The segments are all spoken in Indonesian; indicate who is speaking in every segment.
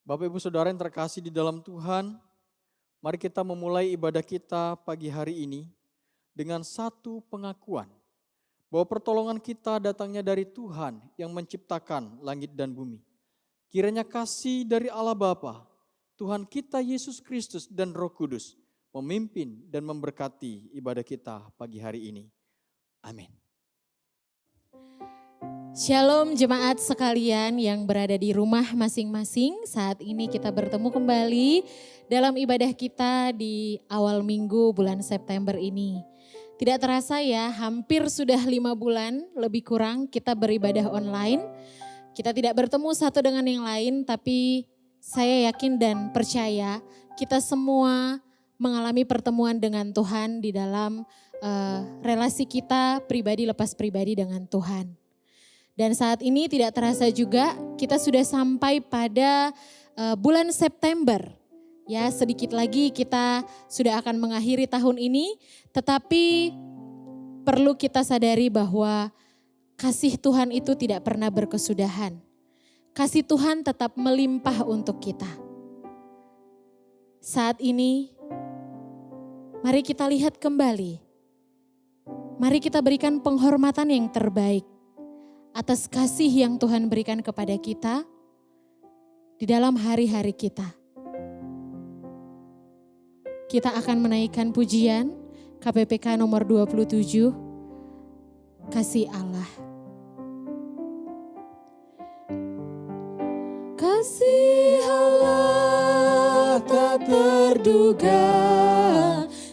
Speaker 1: Bapak Ibu Saudara yang terkasih di dalam Tuhan, mari kita memulai ibadah kita pagi hari ini dengan satu pengakuan bahwa pertolongan kita datangnya dari Tuhan yang menciptakan langit dan bumi. Kiranya kasih dari Allah Bapa, Tuhan kita Yesus Kristus dan Roh Kudus memimpin dan memberkati ibadah kita pagi hari ini. Amin.
Speaker 2: Shalom jemaat sekalian yang berada di rumah masing-masing. Saat ini kita bertemu kembali dalam ibadah kita di awal minggu bulan September ini. Tidak terasa ya, hampir sudah 5 bulan lebih kurang kita beribadah online. Kita tidak bertemu satu dengan yang lain, tapi saya yakin dan percaya kita semua mengalami pertemuan dengan Tuhan di dalam relasi kita pribadi lepas pribadi dengan Tuhan. Dan saat ini tidak terasa juga kita sudah sampai pada bulan September. Ya, sedikit lagi kita sudah akan mengakhiri tahun ini, tetapi perlu kita sadari bahwa kasih Tuhan itu tidak pernah berkesudahan. Kasih Tuhan tetap melimpah untuk kita. Saat ini mari kita lihat kembali. Mari kita berikan penghormatan yang terbaik atas kasih yang Tuhan berikan kepada kita di dalam hari-hari kita. Kita akan menaikkan pujian KPPK nomor 27, Kasih Allah. Kasih Allah tak terduga,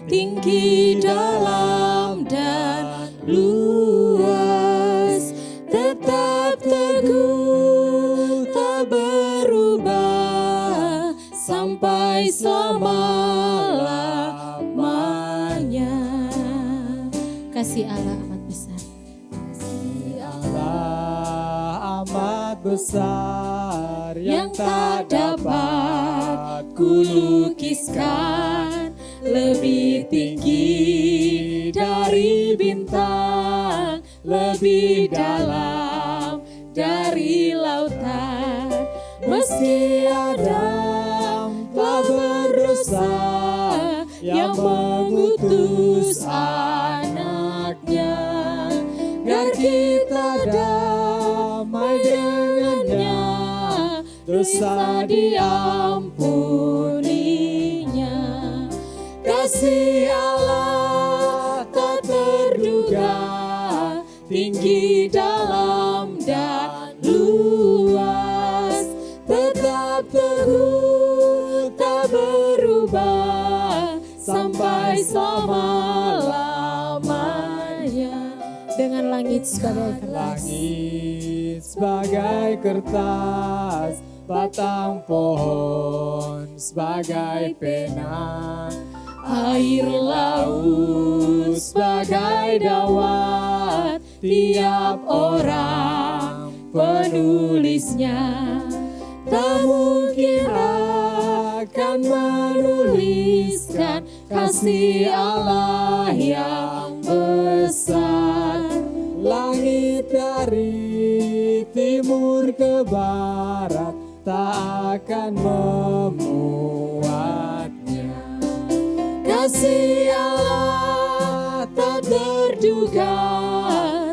Speaker 2: tinggi dalam dan luas, tetap teguh tak berubah sampai selama-lamanya. Kasih Allah amat besar. Kasih Allah amat besar yang tak dapat kulukiskan, lebih tinggi dari bintang, lebih dalam dari lautan. Meski Adam telah berdosa, yang mengutus anaknya, biar kita damai dengannya, dosa diampuninya. Kasih Allah tak terduga, tinggi dalam dan luas, tetap teguh tak berubah sampai selama-lamanya. Dengan langit sebagai kertas,
Speaker 3: langit sebagai kertas, batang pohon sebagai pena, air laut sebagai dawat, tiap orang penulisnya tak mungkin akan menuliskan kasih Allah yang besar. Langit dari timur ke barat tak akan memuatnya. Kasih Allah tak terduga,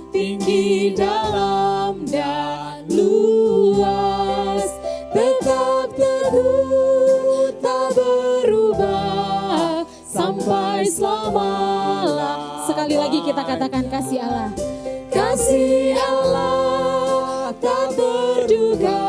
Speaker 3: tinggi, dalam dan luas, tetap teguh tak berubah sampai selama-lamanya.
Speaker 2: Sekali lagi kita katakan kasih Allah.
Speaker 3: Kasih Allah tak terduga,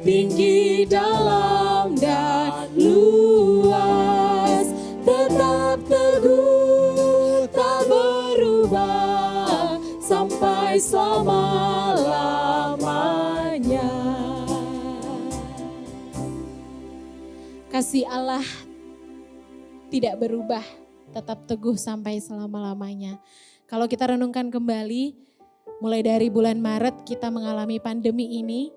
Speaker 3: tinggi, dalam dan luas, tetap teguh tak berubah sampai selama-lamanya.
Speaker 2: Kasih Allah tidak berubah, tetap teguh sampai selama-lamanya. Kalau kita renungkan kembali, mulai dari bulan Maret kita mengalami pandemi ini,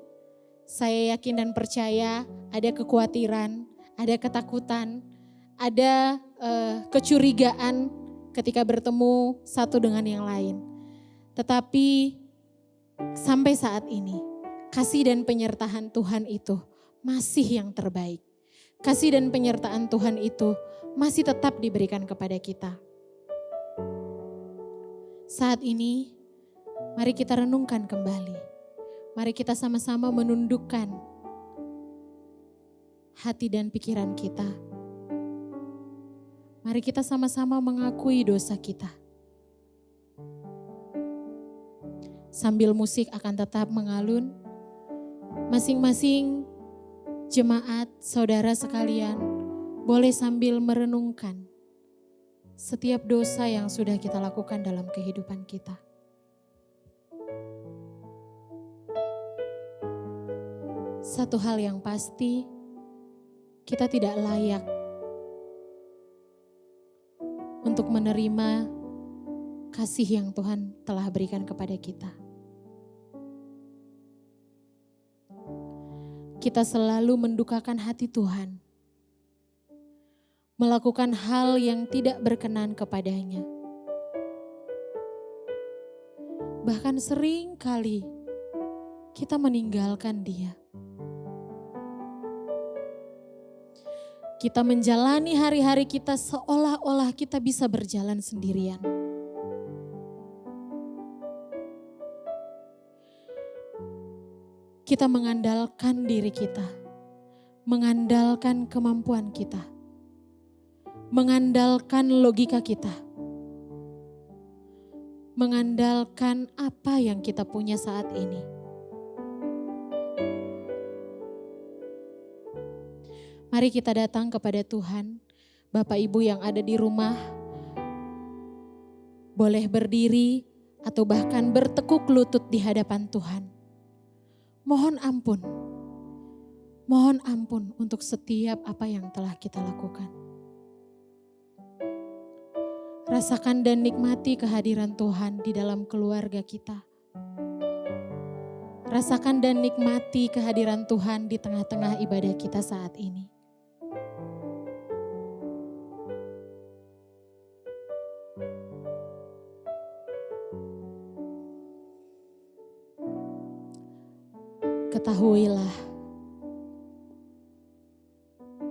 Speaker 2: saya yakin dan percaya ada kekhawatiran, ada ketakutan, ada kecurigaan ketika bertemu satu dengan yang lain. Tetapi sampai saat ini, kasih dan penyertaan Tuhan itu masih yang terbaik. Kasih dan penyertaan Tuhan itu masih tetap diberikan kepada kita. Saat ini, mari kita renungkan kembali. Mari kita sama-sama menundukkan hati dan pikiran kita. Mari kita sama-sama mengakui dosa kita. Sambil musik akan tetap mengalun, masing-masing jemaat, saudara sekalian, boleh sambil merenungkan setiap dosa yang sudah kita lakukan dalam kehidupan kita. Satu hal yang pasti, kita tidak layak untuk menerima kasih yang Tuhan telah berikan kepada kita. Kita selalu mendukakan hati Tuhan, melakukan hal yang tidak berkenan kepadanya. Bahkan sering kali kita meninggalkan Dia. Kita menjalani hari-hari kita seolah-olah kita bisa berjalan sendirian. Kita mengandalkan diri kita, mengandalkan kemampuan kita, mengandalkan logika kita, mengandalkan apa yang kita punya saat ini. Mari kita datang kepada Tuhan. Bapak Ibu yang ada di rumah, boleh berdiri atau bahkan bertekuk lutut di hadapan Tuhan. Mohon ampun untuk setiap apa yang telah kita lakukan. Rasakan dan nikmati kehadiran Tuhan di dalam keluarga kita. Rasakan dan nikmati kehadiran Tuhan di tengah-tengah ibadah kita saat ini. Ketahuilah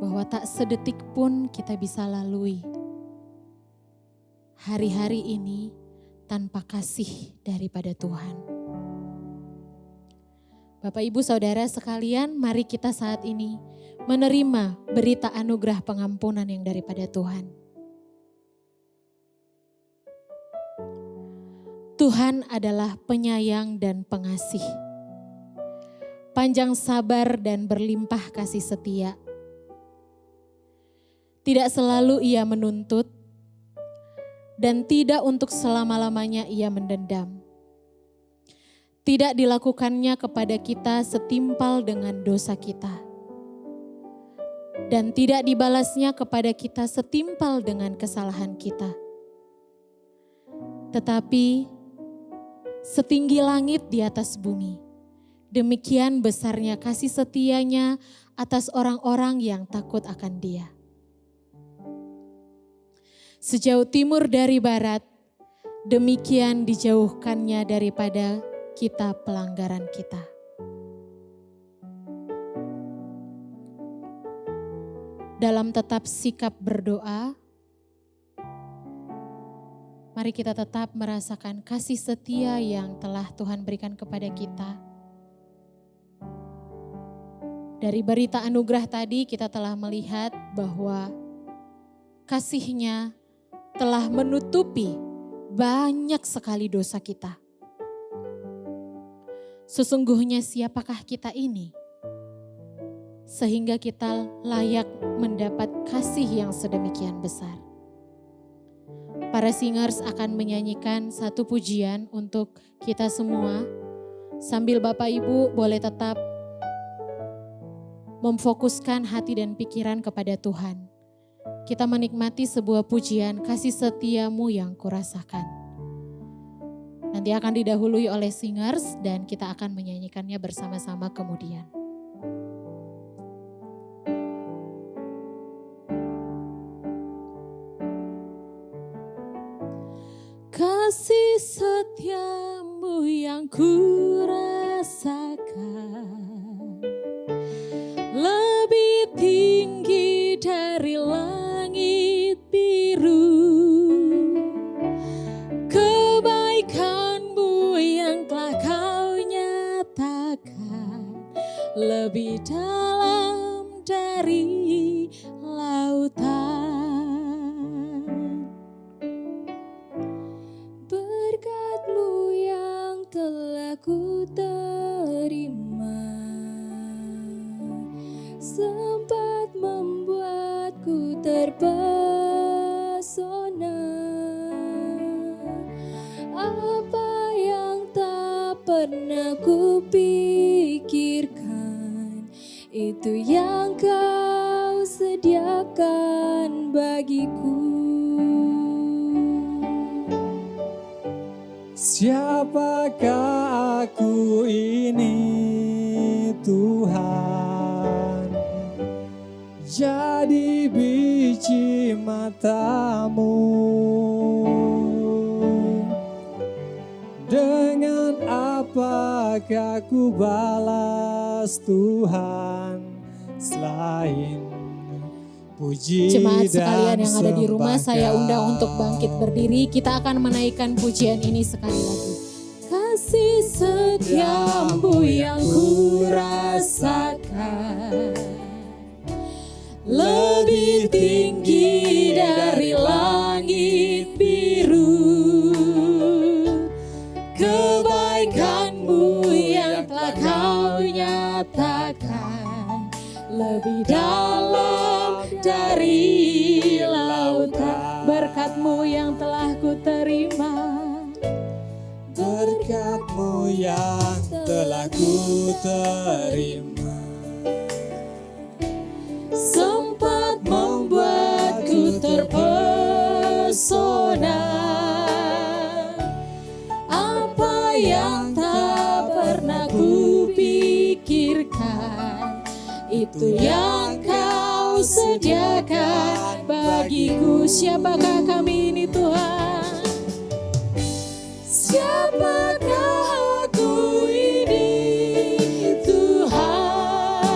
Speaker 2: bahwa tak sedetik pun kita bisa lalui hari-hari ini tanpa kasih daripada Tuhan. Bapak Ibu Saudara sekalian, mari kita saat ini menerima berita anugerah pengampunan yang daripada Tuhan. Tuhan adalah penyayang dan pengasih, panjang sabar dan berlimpah kasih setia. Tidak selalu Ia menuntut, dan tidak untuk selama-lamanya Ia mendendam. Tidak dilakukannya kepada kita setimpal dengan dosa kita. dan tidak dibalasnya kepada kita setimpal dengan kesalahan kita. Tetapi setinggi langit di atas bumi, demikian besarnya kasih setianya atas orang-orang yang takut akan Dia. Sejauh timur dari barat, demikian dijauhkannya daripada kita pelanggaran kita. Dalam tetap sikap berdoa, mari kita tetap merasakan kasih setia yang telah Tuhan berikan kepada kita. Dari berita anugerah tadi kita telah melihat bahwa kasih-Nya telah menutupi banyak sekali dosa kita. Sesungguhnya siapakah kita ini? Sehingga kita layak mendapat kasih yang sedemikian besar. Para singers akan menyanyikan satu pujian untuk kita semua. Sambil Bapak Ibu boleh tetap memfokuskan hati dan pikiran kepada Tuhan. Kita menikmati sebuah pujian kasih setiamu yang kurasakan. Nanti akan didahului oleh singers dan kita akan menyanyikannya bersama-sama kemudian. Kasih setiamu yang kurasakan lebih tinggi dari langit biru. Kebaikanmu yang telah kau nyatakan lebih dalam dari lautan. Berkat-Mu yang telah ku terima sempat membuatku terpesona. Apa yang tak pernah ku pikirkan, itu yang Kau sediakan bagiku.
Speaker 4: Siapakah aku ini Tuhan? Jadi biji mata-Mu. Dengan apakah ku balas Tuhan selain puji
Speaker 2: Jemaat
Speaker 4: dan
Speaker 2: sekalian yang ada di rumah,
Speaker 4: sembah
Speaker 2: saya undang untuk
Speaker 4: Kau.
Speaker 2: bangkit berdiri. Kita akan menaikkan pujian ini sekali lagi. Kasih setiamu yang ku rasakan lebih tinggi dari langit biru. Kebaikan-Mu yang telah Kau nyatakan lebih dalam dari lautan. Berkat-Mu yang telah ku terima,
Speaker 4: Berkat-Mu yang telah ku terima
Speaker 2: sempat membuatku terpesona. Apa yang tak pernah ku pikirkan, itu yang Kau sediakan bagiku. Siapakah kami ini Tuhan? Siapakah aku ini Tuhan?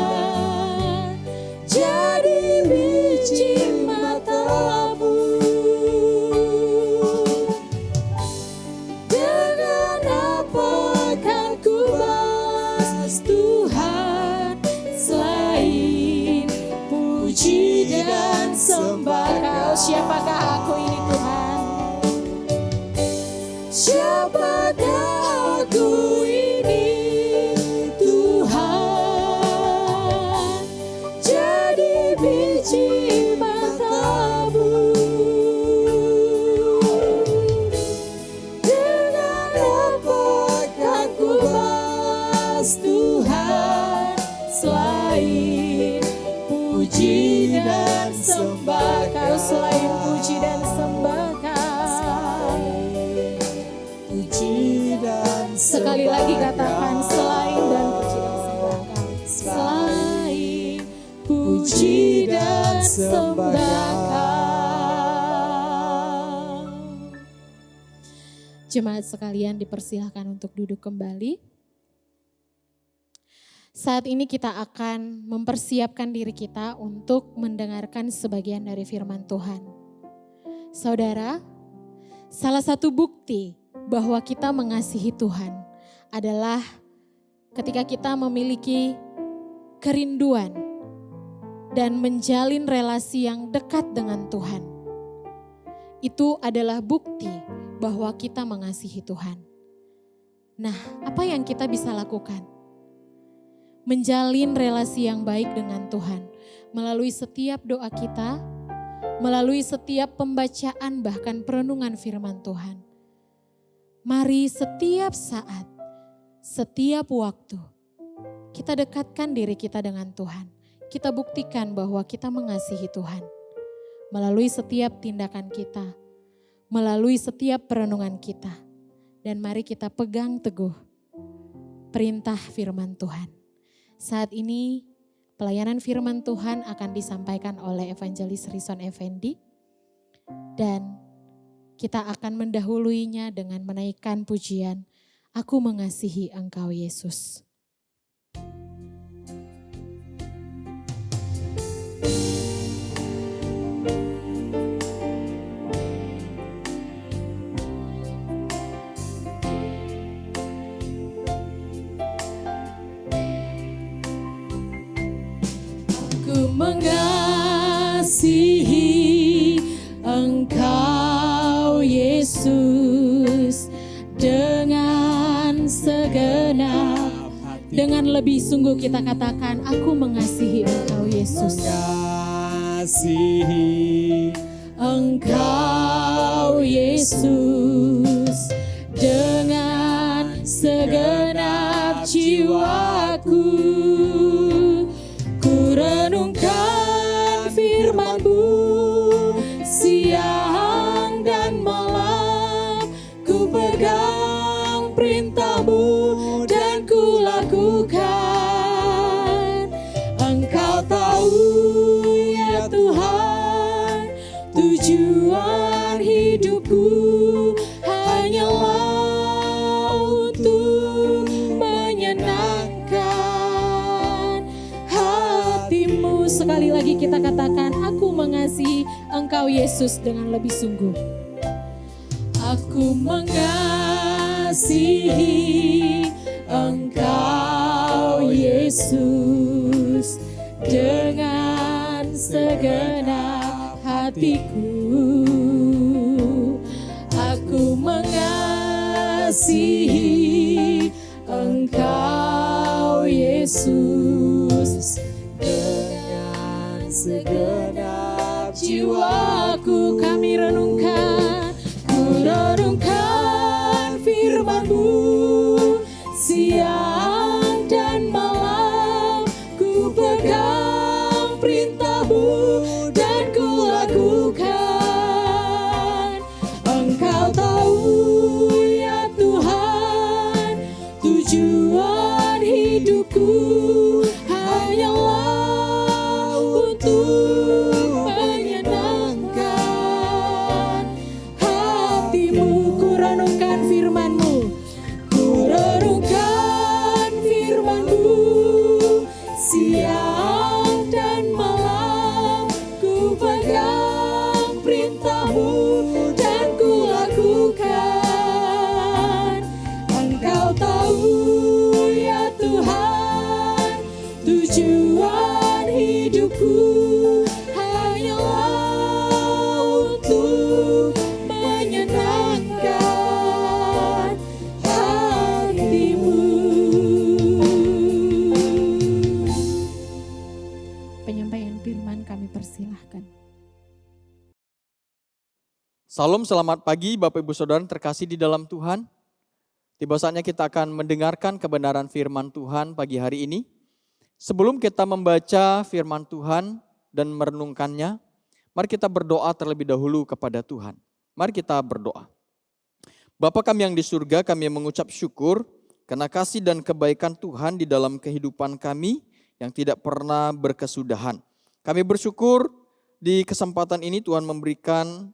Speaker 2: Jadi biji mata-Mu. Dengan apakah ku balas Tuhan selain puji dan sembah Kau? Siapakah aku ini Tuhan? Siapakah aku ini Tuhan? Jadi biji mata-Mu. Dengan apakah ku balas Tuhan selain
Speaker 3: puji dan sembah Kau, selain puji dan sembah Kau.
Speaker 4: Puji dan
Speaker 3: Sekali lagi katakan selain dan puji dan sembah Kau. Selain puji dan sembah Kau.
Speaker 2: Jemaat sekalian dipersilahkan untuk duduk kembali. Saat ini kita akan mempersiapkan diri kita untuk mendengarkan sebagian dari firman Tuhan. Saudara, salah satu bukti bahwa kita mengasihi Tuhan adalah ketika kita memiliki kerinduan dan menjalin relasi yang dekat dengan Tuhan. Itu adalah bukti bahwa kita mengasihi Tuhan. Nah, apa yang kita bisa lakukan? Menjalin relasi yang baik dengan Tuhan melalui setiap doa kita, melalui setiap pembacaan bahkan perenungan firman Tuhan. Mari setiap saat, setiap waktu kita dekatkan diri kita dengan Tuhan. Kita buktikan bahwa kita mengasihi Tuhan melalui setiap tindakan kita, melalui setiap perenungan kita. Dan mari kita pegang teguh perintah firman Tuhan. Saat ini pelayanan firman Tuhan akan disampaikan oleh Evangelis Rison Effendi. Dan kita akan mendahuluinya dengan menaikkan pujian, Aku mengasihi Engkau Yesus.
Speaker 3: Mengasihi Engkau Yesus dengan segenap hati. Dengan lebih sungguh kita katakan, aku mengasihi Engkau Yesus.
Speaker 4: Mengasihi
Speaker 3: Engkau Yesus dengan segenap jiwaku. Ku renungkan firman-Mu siang dan malam, ku pegang perintah-Mu dan ku lakukan. Engkau tahu ya Tuhan, tujuan hidupku hanyalah untuk menyenangkan hati-Mu. Sekali lagi kita katakan, aku mengasihi Engkau Yesus dengan lebih sungguh. Aku mengasihi Engkau Yesus dengan segenap hatiku. Aku mengasihi Engkau Yesus dengan segenap jiwaku. Kami renungkan, ku renungkan firman-Mu siang dan malam, ku pegang perintah-Mu dan ku lakukan. Engkau tahu ya Tuhan, tujuan hidupku hanyalah untuk menyenangkan hati-Mu. Ku renungkan firman-Mu, ku renungkan firman-Mu siang dan malam, ku pegang perintah-Mu dan ku lakukan. Engkau tahu ya Tuhan, tujuan hidupku hanyalah untuk menyenangkan hati-Mu. Penyampaian firman kami persilahkan.
Speaker 1: Salam, selamat pagi Bapak Ibu Saudara terkasih di dalam Tuhan. Tiba saatnya kita akan mendengarkan kebenaran firman Tuhan pagi hari ini. Sebelum kita membaca firman Tuhan, dan merenungkannya, mari kita berdoa terlebih dahulu kepada Tuhan. Mari kita berdoa. Bapa kami yang di surga, kami mengucap syukur karena kasih dan kebaikan Tuhan di dalam kehidupan kami yang tidak pernah berkesudahan. Kami bersyukur di kesempatan ini Tuhan memberikan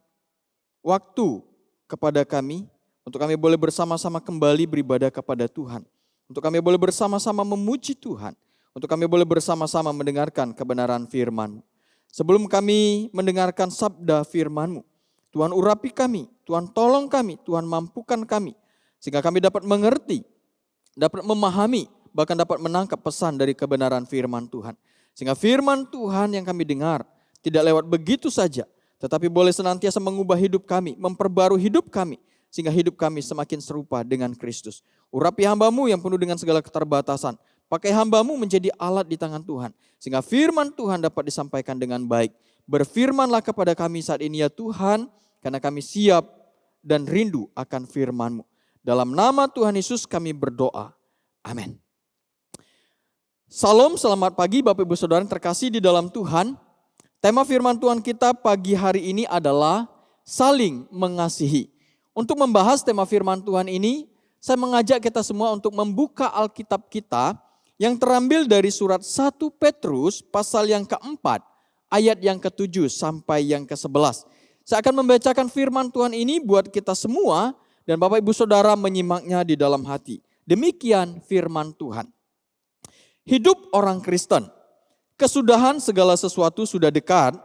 Speaker 1: waktu kepada kami untuk kami boleh bersama-sama kembali beribadah kepada Tuhan. Untuk kami boleh bersama-sama memuji Tuhan. Untuk kami boleh bersama-sama mendengarkan kebenaran firman-Mu. Sebelum kami mendengarkan sabda firman-Mu, Tuhan urapi kami, Tuhan tolong kami, Tuhan mampukan kami. Sehingga kami dapat mengerti, dapat memahami, bahkan dapat menangkap pesan dari kebenaran firman Tuhan. Sehingga firman Tuhan yang kami dengar tidak lewat begitu saja, tetapi boleh senantiasa mengubah hidup kami, memperbarui hidup kami, sehingga hidup kami semakin serupa dengan Kristus. Urapi hamba-Mu yang penuh dengan segala keterbatasan. Pakai hamba-Mu menjadi alat di tangan Tuhan. Sehingga firman Tuhan dapat disampaikan dengan baik. Berfirmanlah kepada kami saat ini ya Tuhan, karena kami siap dan rindu akan firman-Mu. Dalam nama Tuhan Yesus kami berdoa. Amin. Salam, selamat pagi Bapak Ibu Saudara yang terkasih di dalam Tuhan. Tema firman Tuhan kita pagi hari ini adalah saling mengasihi. Untuk membahas tema firman Tuhan ini, saya mengajak kita semua untuk membuka Alkitab kita yang terambil dari surat 1 Petrus pasal yang keempat, ayat yang ke-7 sampai yang ke-11. Saya akan membacakan firman Tuhan ini buat kita semua dan Bapak Ibu Saudara menyimaknya di dalam hati. Demikian firman Tuhan. Hidup orang Kristen, kesudahan segala sesuatu sudah dekat.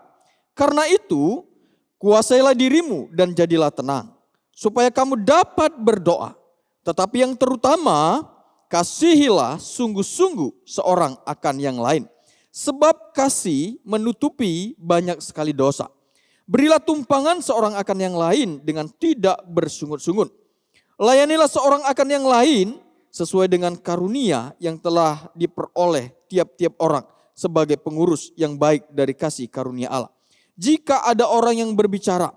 Speaker 1: Karena itu, kuasailah dirimu dan jadilah tenang, supaya kamu dapat berdoa. Tetapi yang terutama, kasihilah sungguh-sungguh seorang akan yang lain. Sebab kasih menutupi banyak sekali dosa. Berilah tumpangan seorang akan yang lain dengan tidak bersungut-sungut. Layanilah seorang akan yang lain sesuai dengan karunia yang telah diperoleh tiap-tiap orang sebagai pengurus yang baik dari kasih karunia Allah. Jika ada orang yang berbicara,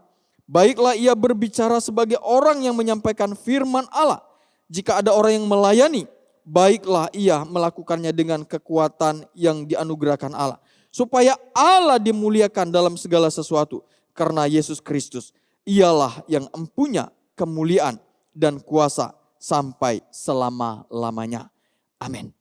Speaker 1: baiklah ia berbicara sebagai orang yang menyampaikan firman Allah. Jika ada orang yang melayani, baiklah ia melakukannya dengan kekuatan yang dianugerahkan Allah. Supaya Allah dimuliakan dalam segala sesuatu. Karena Yesus Kristus, ialah yang empunya kemuliaan dan kuasa sampai selama-lamanya. Amin.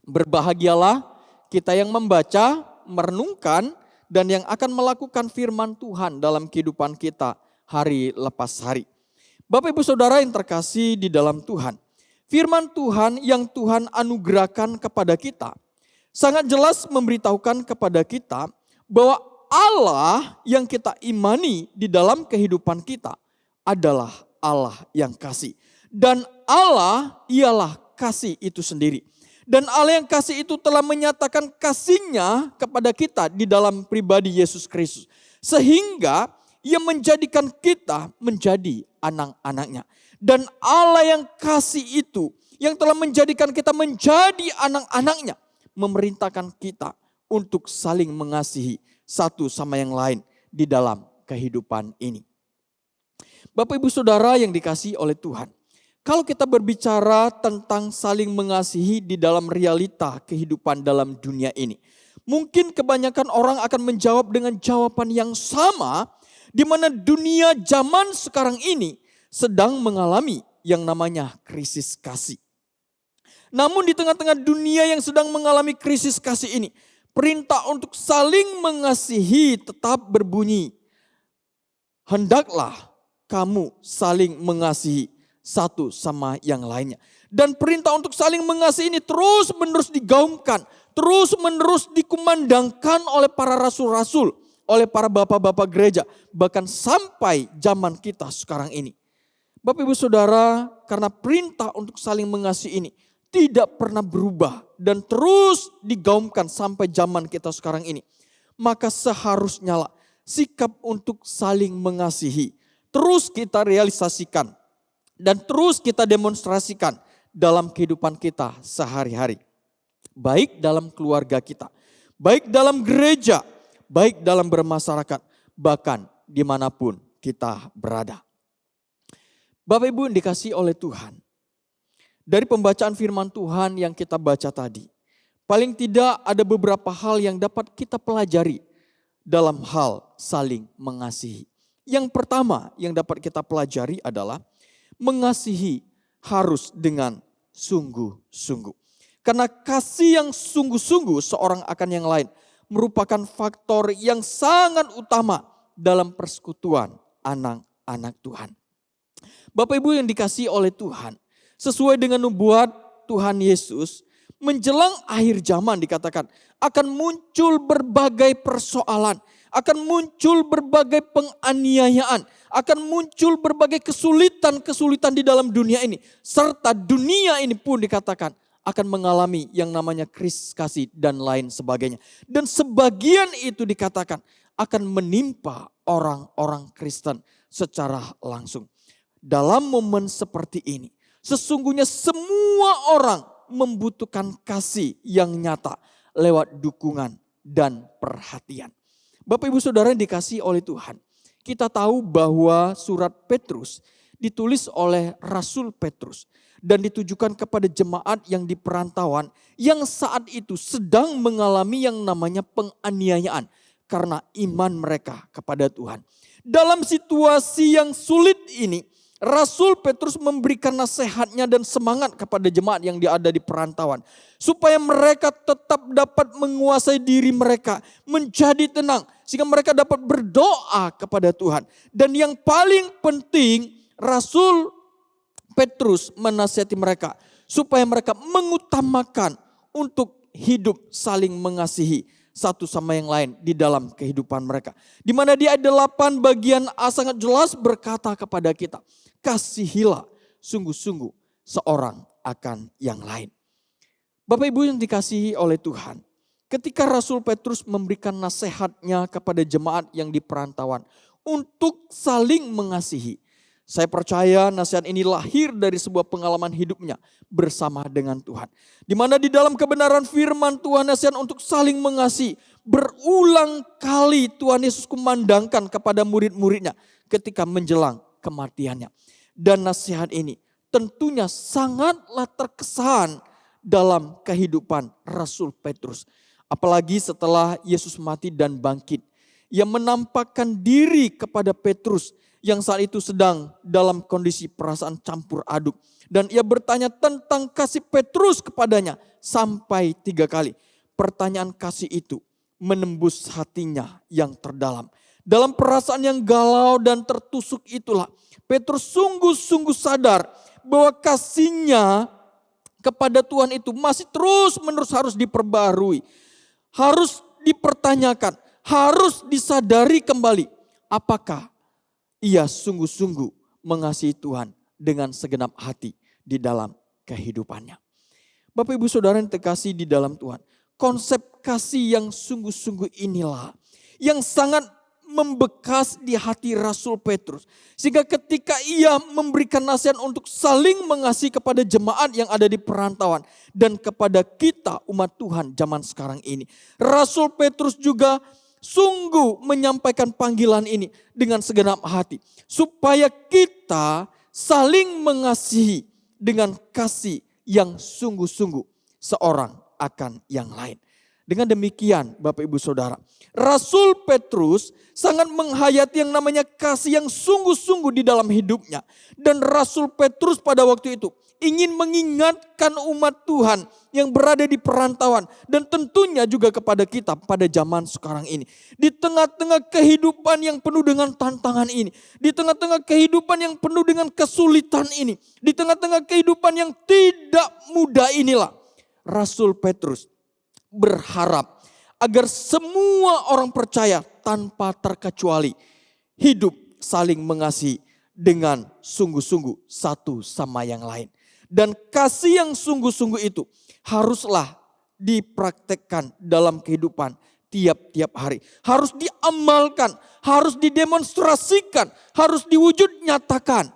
Speaker 1: Berbahagialah kita yang membaca, merenungkan, dan yang akan melakukan firman Tuhan dalam kehidupan kita hari lepas hari. Bapak Ibu Saudara yang terkasih di dalam Tuhan, firman Tuhan yang Tuhan anugerahkan kepada kita sangat jelas memberitahukan kepada kita bahwa Allah yang kita imani di dalam kehidupan kita adalah Allah yang kasih. Dan Allah ialah kasih itu sendiri. Dan Allah yang kasih itu telah menyatakan kasih-Nya kepada kita di dalam pribadi Yesus Kristus. Sehingga Ia menjadikan kita menjadi anak-anak-Nya. Dan Allah yang kasih itu, yang telah menjadikan kita menjadi anak-anak-Nya, memerintahkan kita untuk saling mengasihi satu sama yang lain di dalam kehidupan ini. Bapak Ibu Saudara yang dikasihi oleh Tuhan, kalau kita berbicara tentang saling mengasihi di dalam realita kehidupan dalam dunia ini, mungkin kebanyakan orang akan menjawab dengan jawaban yang sama, di mana dunia zaman sekarang ini sedang mengalami yang namanya krisis kasih. Namun di tengah-tengah dunia yang sedang mengalami krisis kasih ini, perintah untuk saling mengasihi tetap berbunyi. Hendaklah kamu saling mengasihi satu sama yang lainnya. Dan perintah untuk saling mengasihi ini terus-menerus digaungkan, terus-menerus dikumandangkan oleh para rasul-rasul, oleh para bapak-bapak gereja, bahkan sampai zaman kita sekarang ini. Bapak Ibu Saudara, karena perintah untuk saling mengasihi ini tidak pernah berubah dan terus digaungkan sampai zaman kita sekarang ini, maka seharusnya lah sikap untuk saling mengasihi terus kita realisasikan dan terus kita demonstrasikan dalam kehidupan kita sehari-hari. Baik dalam keluarga kita, baik dalam gereja, baik dalam bermasyarakat, bahkan dimanapun kita berada. Bapak Ibu yang dikasihi oleh Tuhan, dari pembacaan firman Tuhan yang kita baca tadi, paling tidak ada beberapa hal yang dapat kita pelajari dalam hal saling mengasihi. Yang pertama yang dapat kita pelajari adalah mengasihi harus dengan sungguh-sungguh. Karena kasih yang sungguh-sungguh seorang akan yang lain merupakan faktor yang sangat utama dalam persekutuan anak-anak Tuhan. Bapak Ibu yang dikasihi oleh Tuhan, sesuai dengan nubuat Tuhan Yesus, menjelang akhir zaman dikatakan akan muncul berbagai persoalan, akan muncul berbagai penganiayaan, akan muncul berbagai kesulitan-kesulitan di dalam dunia ini. Serta dunia ini pun dikatakan akan mengalami yang namanya krisis kasih dan lain sebagainya. Dan sebagian itu dikatakan akan menimpa orang-orang Kristen secara langsung. Dalam momen seperti ini, sesungguhnya semua orang membutuhkan kasih yang nyata lewat dukungan dan perhatian. Bapak Ibu Saudara yang dikasihi oleh Tuhan, kita tahu bahwa surat Petrus ditulis oleh Rasul Petrus dan ditujukan kepada jemaat yang di perantauan yang saat itu sedang mengalami yang namanya penganiayaan karena iman mereka kepada Tuhan. Dalam situasi yang sulit ini, Rasul Petrus memberikan nasihatnya dan semangat kepada jemaat yang ada di perantauan. Supaya mereka tetap dapat menguasai diri mereka, menjadi tenang. Sehingga mereka dapat berdoa kepada Tuhan. Dan yang paling penting, Rasul Petrus menasihati mereka. Supaya mereka mengutamakan untuk hidup saling mengasihi satu sama yang lain di dalam kehidupan mereka. Di mana di ayat 8 bagian A sangat jelas berkata kepada kita, kasihilah sungguh-sungguh seorang akan yang lain. Bapak Ibu yang dikasihi oleh Tuhan, ketika Rasul Petrus memberikan nasihatnya kepada jemaat yang di perantauan untuk saling mengasihi, saya percaya nasihat ini lahir dari sebuah pengalaman hidupnya bersama dengan Tuhan. Di mana di dalam kebenaran firman Tuhan, nasihat untuk saling mengasihi berulang kali Tuhan Yesus kumandangkan kepada murid-muridnya ketika menjelang kematiannya. Dan nasihat ini tentunya sangatlah terkesan dalam kehidupan Rasul Petrus. Apalagi setelah Yesus mati dan bangkit. Ia menampakkan diri kepada Petrus yang saat itu sedang dalam kondisi perasaan campur aduk. Dan ia bertanya tentang kasih Petrus kepadanya sampai 3 kali. Pertanyaan kasih itu menembus hatinya yang terdalam. Dalam perasaan yang galau dan tertusuk itulah Petrus sungguh-sungguh sadar bahwa kasihnya kepada Tuhan itu masih terus-menerus harus diperbarui. Harus dipertanyakan, harus disadari kembali. Apakah ia sungguh-sungguh mengasihi Tuhan dengan segenap hati di dalam kehidupannya. Bapak Ibu Saudara yang terkasih di dalam Tuhan. Konsep kasih yang sungguh-sungguh inilah yang sangat membekas di hati Rasul Petrus. Sehingga ketika ia memberikan nasihat untuk saling mengasihi kepada jemaat yang ada di perantauan. Dan kepada kita umat Tuhan zaman sekarang ini. Rasul Petrus juga sungguh menyampaikan panggilan ini dengan segenap hati. Supaya kita saling mengasihi dengan kasih yang sungguh-sungguh seorang akan yang lain. Dengan demikian Bapak Ibu Saudara, Rasul Petrus sangat menghayati yang namanya kasih yang sungguh-sungguh di dalam hidupnya. Dan Rasul Petrus pada waktu itu ingin mengingatkan umat Tuhan yang berada di perantauan. Dan tentunya juga kepada kita pada zaman sekarang ini. Di tengah-tengah kehidupan yang penuh dengan tantangan ini. Di tengah-tengah kehidupan yang penuh dengan kesulitan ini. Di tengah-tengah kehidupan yang tidak mudah inilah Rasul Petrus berharap agar semua orang percaya tanpa terkecuali hidup saling mengasihi dengan sungguh-sungguh satu sama yang lain. Dan kasih yang sungguh-sungguh itu haruslah dipraktekkan dalam kehidupan tiap-tiap hari. Harus diamalkan, harus didemonstrasikan, harus diwujud nyatakan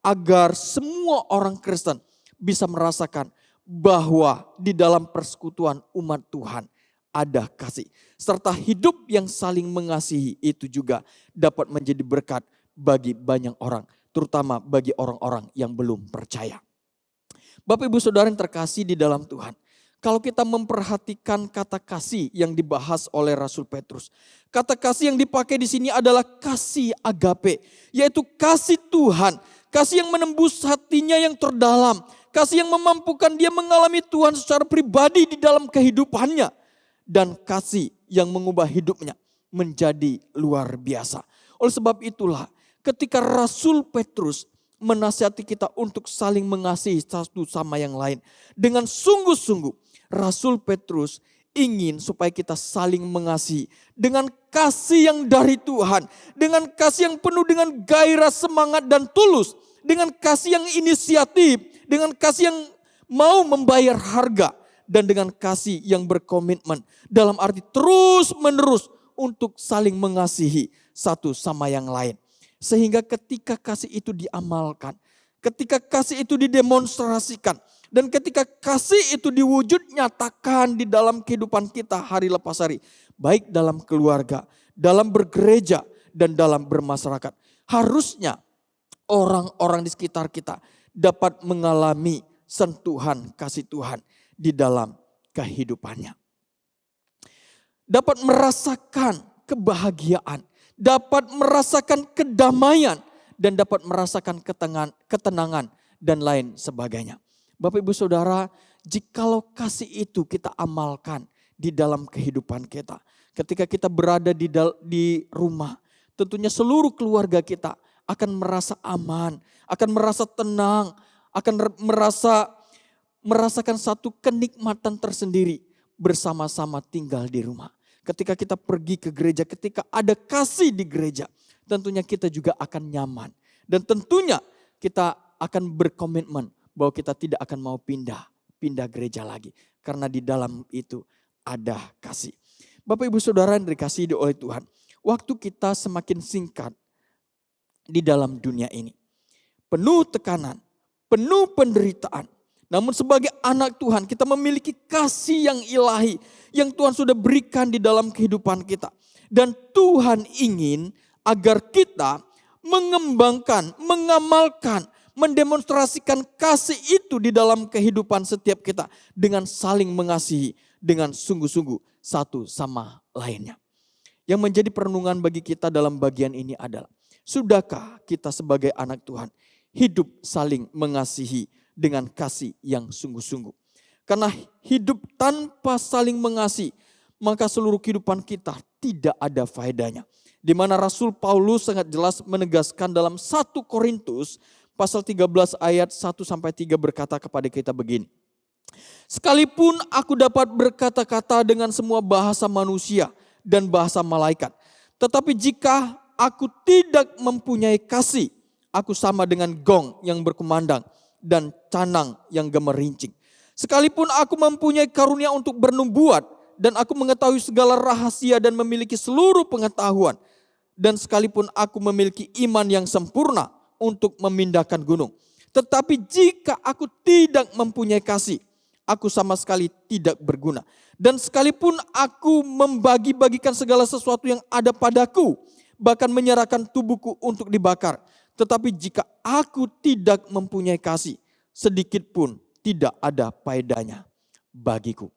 Speaker 1: agar semua orang Kristen bisa merasakan bahwa di dalam persekutuan umat Tuhan ada kasih. Serta hidup yang saling mengasihi itu juga dapat menjadi berkat bagi banyak orang. Terutama bagi orang-orang yang belum percaya. Bapak Ibu Saudara yang terkasih di dalam Tuhan. Kalau kita memperhatikan kata kasih yang dibahas oleh Rasul Petrus. Kata kasih yang dipakai di sini adalah kasih agape. Yaitu kasih Tuhan. Kasih yang menembus hatinya yang terdalam. Kasih yang memampukan dia mengalami Tuhan secara pribadi di dalam kehidupannya. Dan kasih yang mengubah hidupnya menjadi luar biasa. Oleh sebab itulah ketika Rasul Petrus menasihati kita untuk saling mengasihi satu sama yang lain. Dengan sungguh-sungguh Rasul Petrus ingin supaya kita saling mengasihi. Dengan kasih yang dari Tuhan. Dengan kasih yang penuh dengan gairah, semangat dan tulus. Dengan kasih yang inisiatif. Dengan kasih yang mau membayar harga. Dan dengan kasih yang berkomitmen. Dalam arti terus menerus untuk saling mengasihi satu sama yang lain. Sehingga ketika kasih itu diamalkan, ketika kasih itu didemonstrasikan, dan ketika kasih itu diwujud nyatakan di dalam kehidupan kita hari lepas hari, baik dalam keluarga, dalam bergereja, dan dalam bermasyarakat, harusnya orang-orang di sekitar kita dapat mengalami sentuhan kasih Tuhan di dalam kehidupannya. Dapat merasakan kebahagiaan, dapat merasakan kedamaian, dan dapat merasakan ketenangan dan lain sebagainya. Bapak Ibu Saudara, jikalau kasih itu kita amalkan di dalam kehidupan kita. Ketika kita berada di rumah, tentunya seluruh keluarga kita akan merasa aman, akan merasa tenang, akan merasakan satu kenikmatan tersendiri bersama-sama tinggal di rumah. Ketika kita pergi ke gereja, ketika ada kasih di gereja, tentunya kita juga akan nyaman. Dan tentunya kita akan berkomitmen bahwa kita tidak akan mau pindah gereja lagi. Karena di dalam itu ada kasih. Bapak Ibu Saudara yang dikasihi oleh Tuhan. Waktu kita semakin singkat di dalam dunia ini. Penuh tekanan, penuh penderitaan. Namun sebagai anak Tuhan kita memiliki kasih yang ilahi. Yang Tuhan sudah berikan di dalam kehidupan kita. Dan Tuhan ingin agar kita mengembangkan, mengamalkan, mendemonstrasikan kasih itu di dalam kehidupan setiap kita. Dengan saling mengasihi, dengan sungguh-sungguh satu sama lainnya. Yang menjadi perenungan bagi kita dalam bagian ini adalah, sudahkah kita sebagai anak Tuhan hidup saling mengasihi dengan kasih yang sungguh-sungguh. Karena hidup tanpa saling mengasihi, maka seluruh kehidupan kita tidak ada faedahnya. Di mana Rasul Paulus sangat jelas menegaskan dalam 1 Korintus pasal 13 ayat 1-3 berkata kepada kita begini. Sekalipun aku dapat berkata-kata dengan semua bahasa manusia dan bahasa malaikat. Tetapi jika aku tidak mempunyai kasih, aku sama dengan gong yang berkumandang dan canang yang gemerincing. Sekalipun aku mempunyai karunia untuk bernubuat dan aku mengetahui segala rahasia dan memiliki seluruh pengetahuan. Dan sekalipun aku memiliki iman yang sempurna untuk memindahkan gunung. Tetapi jika aku tidak mempunyai kasih, aku sama sekali tidak berguna. Dan sekalipun aku membagi-bagikan segala sesuatu yang ada padaku, bahkan menyerahkan tubuhku untuk dibakar. Tetapi jika aku tidak mempunyai kasih, sedikit pun tidak ada faedahnya bagiku.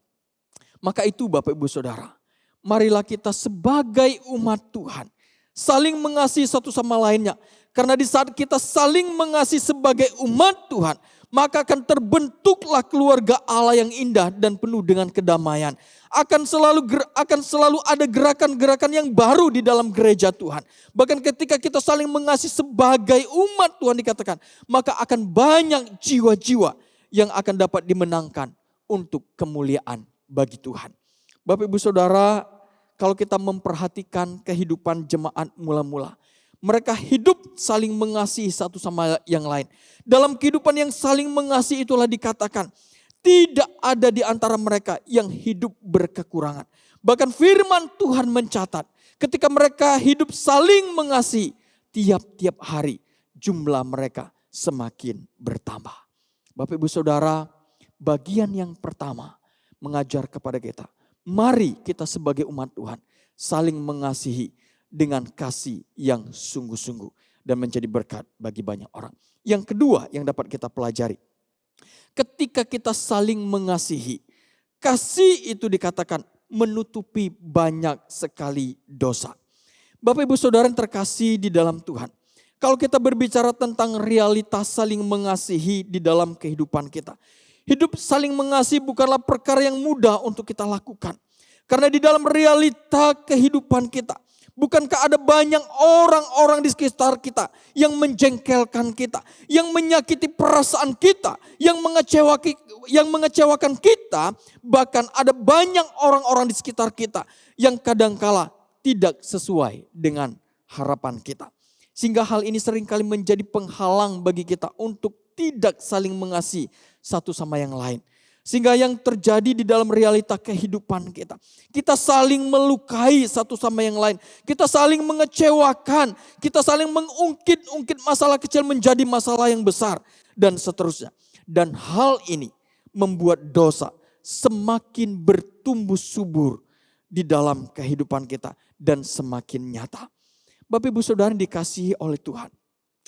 Speaker 1: Maka itu Bapak Ibu Saudara, marilah kita sebagai umat Tuhan saling mengasihi satu sama lainnya. Karena di saat kita saling mengasihi sebagai umat Tuhan, maka akan terbentuklah keluarga Allah yang indah dan penuh dengan kedamaian. Akan selalu ada gerakan-gerakan yang baru di dalam gereja Tuhan. Bahkan ketika kita saling mengasihi sebagai umat Tuhan dikatakan, maka akan banyak jiwa-jiwa yang akan dapat dimenangkan untuk kemuliaan bagi Tuhan. Bapak Ibu Saudara, kalau kita memperhatikan kehidupan jemaat mula-mula, mereka hidup saling mengasihi satu sama yang lain. Dalam kehidupan yang saling mengasihi itulah dikatakan, tidak ada di antara mereka yang hidup berkekurangan. Bahkan firman Tuhan mencatat, ketika mereka hidup saling mengasihi, tiap-tiap hari jumlah mereka semakin bertambah. Bapak Ibu Saudara, bagian yang pertama mengajar kepada kita, mari kita sebagai umat Tuhan saling mengasihi dengan kasih yang sungguh-sungguh dan menjadi berkat bagi banyak orang. Yang kedua yang dapat kita pelajari, ketika kita saling mengasihi, kasih itu dikatakan menutupi banyak sekali dosa. Bapak Ibu Saudara yang terkasih di dalam Tuhan. Kalau kita berbicara tentang realitas saling mengasihi di dalam kehidupan kita. Hidup saling mengasihi bukanlah perkara yang mudah untuk kita lakukan. Karena di dalam realita kehidupan kita, bukankah ada banyak orang-orang di sekitar kita yang menjengkelkan kita, yang menyakiti perasaan kita, yang mengecewakan kita, bahkan ada banyak orang-orang di sekitar kita yang kadangkala tidak sesuai dengan harapan kita. Sehingga hal ini seringkali menjadi penghalang bagi kita untuk tidak saling mengasihi satu sama yang lain. Sehingga yang terjadi di dalam realita kehidupan kita. Kita saling melukai satu sama yang lain. Kita saling mengecewakan. Kita saling mengungkit-ungkit masalah kecil menjadi masalah yang besar. Dan seterusnya. Dan hal ini membuat dosa semakin bertumbuh subur di dalam kehidupan kita. Dan semakin nyata. Bapak Ibu Saudara yang dikasihi oleh Tuhan.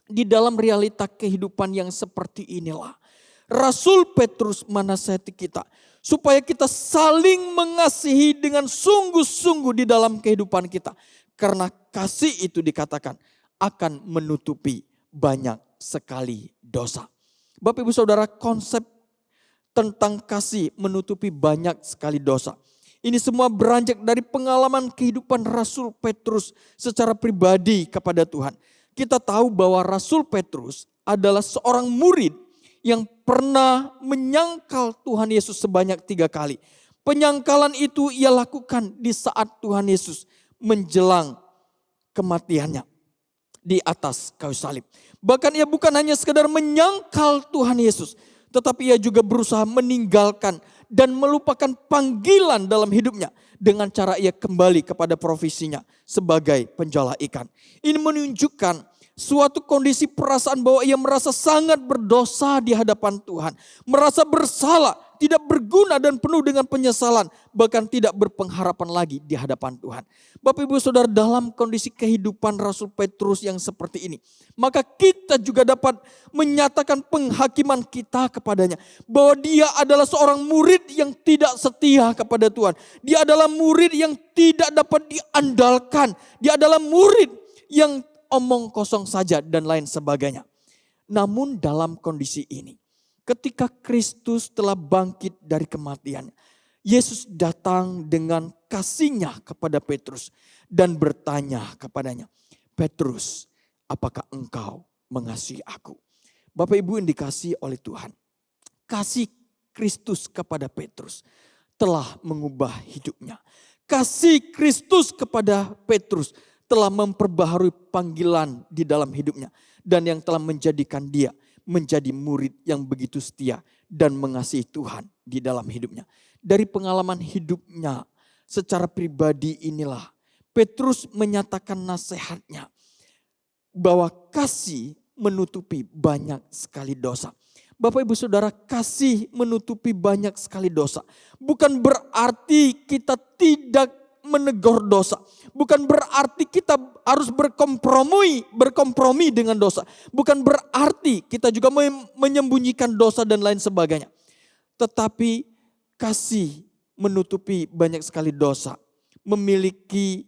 Speaker 1: Di dalam realita kehidupan yang seperti inilah. Rasul Petrus menasihati kita. Supaya kita saling mengasihi dengan sungguh-sungguh di dalam kehidupan kita. Karena kasih itu dikatakan akan menutupi banyak sekali dosa. Bapak Ibu Saudara, konsep tentang kasih menutupi banyak sekali dosa. Ini semua beranjak dari pengalaman kehidupan Rasul Petrus secara pribadi kepada Tuhan. Kita tahu bahwa Rasul Petrus adalah seorang murid yang pernah menyangkal Tuhan Yesus sebanyak 3 kali. Penyangkalan itu ia lakukan di saat Tuhan Yesus menjelang kematiannya di atas kayu salib. Bahkan ia bukan hanya sekedar menyangkal Tuhan Yesus, tetapi ia juga berusaha meninggalkan dan melupakan panggilan dalam hidupnya dengan cara ia kembali kepada profesinya sebagai penjala ikan. Ini menunjukkan suatu kondisi perasaan bahwa ia merasa sangat berdosa di hadapan Tuhan. Merasa bersalah, tidak berguna dan penuh dengan penyesalan. Bahkan tidak berpengharapan lagi di hadapan Tuhan. Bapak Ibu Saudara, dalam kondisi kehidupan Rasul Petrus yang seperti ini. Maka kita juga dapat menyatakan penghakiman kita kepadanya. Bahwa dia adalah seorang murid yang tidak setia kepada Tuhan. Dia adalah murid yang tidak dapat diandalkan. Dia adalah murid yang omong kosong saja dan lain sebagainya. Namun dalam kondisi ini, ketika Kristus telah bangkit dari kematian, Yesus datang dengan kasih-Nya kepada Petrus dan bertanya kepadanya, Petrus, apakah engkau mengasihi aku? Bapak Ibu yang dikasihi oleh Tuhan, kasih Kristus kepada Petrus telah mengubah hidupnya. Kasih Kristus kepada Petrus telah memperbaharui panggilan di dalam hidupnya. Dan yang telah menjadikan dia menjadi murid yang begitu setia dan mengasihi Tuhan di dalam hidupnya. Dari pengalaman hidupnya secara pribadi inilah Petrus menyatakan nasihatnya bahwa kasih menutupi banyak sekali dosa. Bapak Ibu Saudara, kasih menutupi banyak sekali dosa. Bukan berarti kita tidak menegur dosa. Bukan berarti kita harus berkompromi dengan dosa. Bukan berarti kita juga menyembunyikan dosa dan lain sebagainya. Tetapi kasih menutupi banyak sekali dosa. Memiliki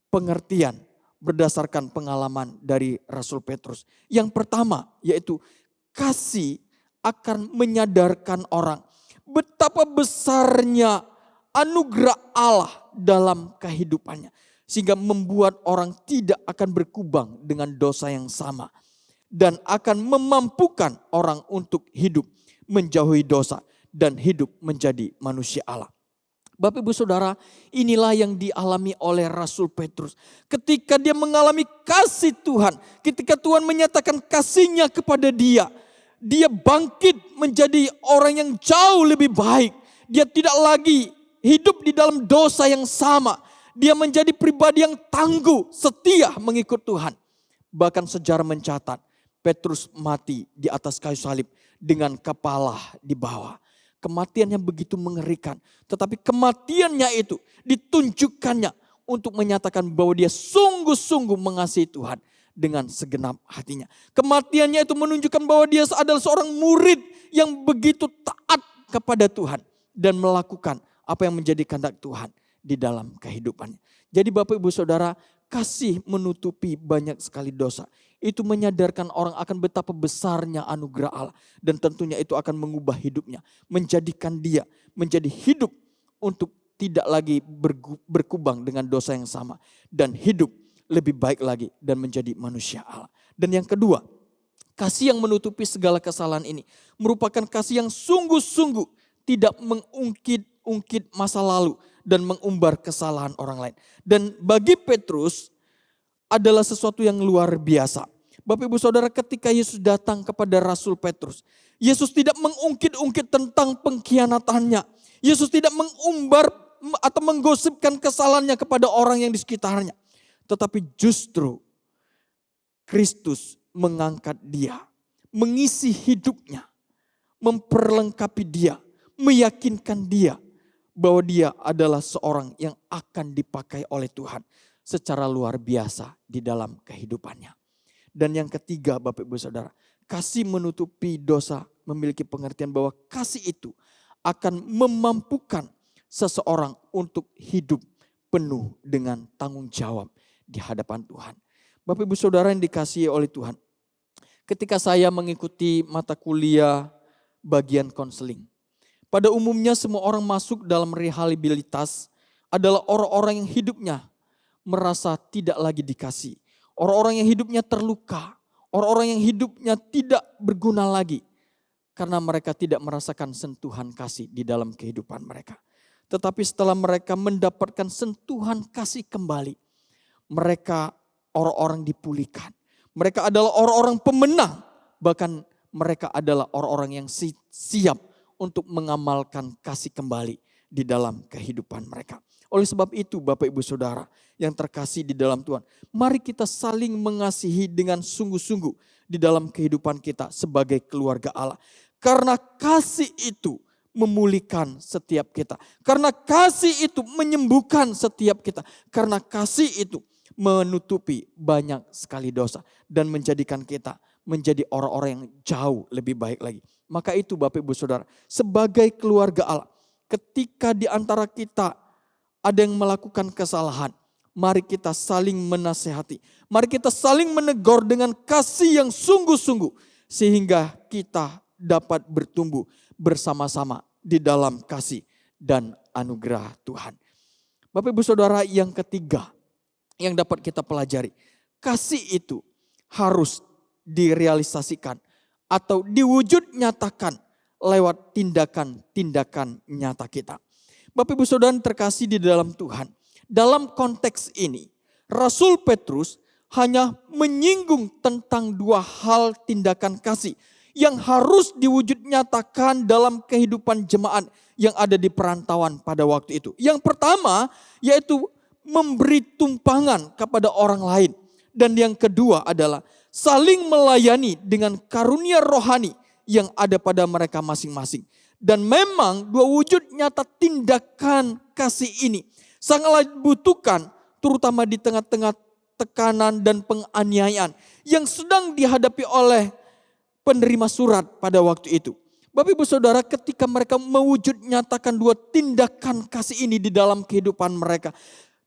Speaker 1: pengertian berdasarkan pengalaman dari Rasul Petrus. Yang pertama yaitu kasih akan menyadarkan orang betapa besarnya anugerah Allah dalam kehidupannya. Sehingga membuat orang tidak akan berkubang dengan dosa yang sama. Dan akan memampukan orang untuk hidup menjauhi dosa dan hidup menjadi manusia Allah. Bapak Ibu Saudara, inilah yang dialami oleh Rasul Petrus. Ketika dia mengalami kasih Tuhan, ketika Tuhan menyatakan kasih-Nya kepada dia, dia bangkit menjadi orang yang jauh lebih baik. Dia tidak lagi hidup di dalam dosa yang sama. Dia menjadi pribadi yang tangguh, setia mengikut Tuhan. Bahkan sejarah mencatat, Petrus mati di atas kayu salib dengan kepala di bawah. Kematiannya begitu mengerikan. Tetapi kematiannya itu ditunjukkannya untuk menyatakan bahwa dia sungguh-sungguh mengasihi Tuhan dengan segenap hatinya. Kematiannya itu menunjukkan bahwa dia adalah seorang murid yang begitu taat kepada Tuhan dan melakukan apa yang menjadi kehendak Tuhan di dalam kehidupannya. Jadi Bapak Ibu Saudara, kasih menutupi banyak sekali dosa. Itu menyadarkan orang akan betapa besarnya anugerah Allah. Dan tentunya itu akan mengubah hidupnya. Menjadikan dia menjadi hidup untuk tidak lagi berkubang dengan dosa yang sama. Dan hidup lebih baik lagi dan menjadi manusia Allah. Dan yang kedua, kasih yang menutupi segala kesalahan ini merupakan kasih yang sungguh-sungguh tidak mengungkit masa lalu dan mengumbar kesalahan orang lain. Dan bagi Petrus adalah sesuatu yang luar biasa. Bapak Ibu Saudara, ketika Yesus datang kepada Rasul Petrus, Yesus tidak mengungkit-ungkit tentang pengkhianatannya. Yesus tidak mengumbar atau menggosipkan kesalahannya kepada orang yang di sekitarnya. Tetapi justru Kristus mengangkat dia, mengisi hidupnya, memperlengkapi dia, meyakinkan dia bahwa dia adalah seorang yang akan dipakai oleh Tuhan secara luar biasa di dalam kehidupannya. Dan yang ketiga Bapak Ibu Saudara, kasih menutupi dosa memiliki pengertian bahwa kasih itu akan memampukan seseorang untuk hidup penuh dengan tanggung jawab di hadapan Tuhan. Bapak Ibu Saudara yang dikasihi oleh Tuhan, ketika saya mengikuti mata kuliah bagian konseling, pada umumnya semua orang masuk dalam rehabilitas adalah orang-orang yang hidupnya merasa tidak lagi dikasih. Orang-orang yang hidupnya terluka, orang-orang yang hidupnya tidak berguna lagi. Karena mereka tidak merasakan sentuhan kasih di dalam kehidupan mereka. Tetapi setelah mereka mendapatkan sentuhan kasih kembali, mereka orang-orang dipulihkan. Mereka adalah orang-orang pemenang. Bahkan mereka adalah orang-orang yang siap untuk mengamalkan kasih kembali di dalam kehidupan mereka. Oleh sebab itu Bapak Ibu Saudara yang terkasih di dalam Tuhan, mari kita saling mengasihi dengan sungguh-sungguh di dalam kehidupan kita sebagai keluarga Allah. Karena kasih itu memulihkan setiap kita. Karena kasih itu menyembuhkan setiap kita. Karena kasih itu menutupi banyak sekali dosa dan menjadikan kita menjadi orang-orang yang jauh lebih baik lagi. Maka itu Bapak Ibu Saudara, sebagai keluarga Allah, ketika di antara kita ada yang melakukan kesalahan, mari kita saling menasehati. Mari kita saling menegur dengan kasih yang sungguh-sungguh. Sehingga kita dapat bertumbuh bersama-sama di dalam kasih dan anugerah Tuhan. Bapak Ibu Saudara, yang ketiga yang dapat kita pelajari, kasih itu harus direalisasikan atau diwujud nyatakan lewat tindakan-tindakan nyata kita. Bapak Ibu Saudara terkasih di dalam Tuhan, dalam konteks ini Rasul Petrus hanya menyinggung tentang dua hal tindakan kasih yang harus diwujud nyatakan dalam kehidupan jemaat yang ada di perantauan pada waktu itu. Yang pertama yaitu memberi tumpangan kepada orang lain. Dan yang kedua adalah saling melayani dengan karunia rohani yang ada pada mereka masing-masing. Dan memang dua wujud nyata tindakan kasih ini sangatlah dibutuhkan terutama di tengah-tengah tekanan dan penganiayaan yang sedang dihadapi oleh penerima surat pada waktu itu. Bapak Ibu Saudara, ketika mereka mewujud nyatakan dua tindakan kasih ini di dalam kehidupan mereka.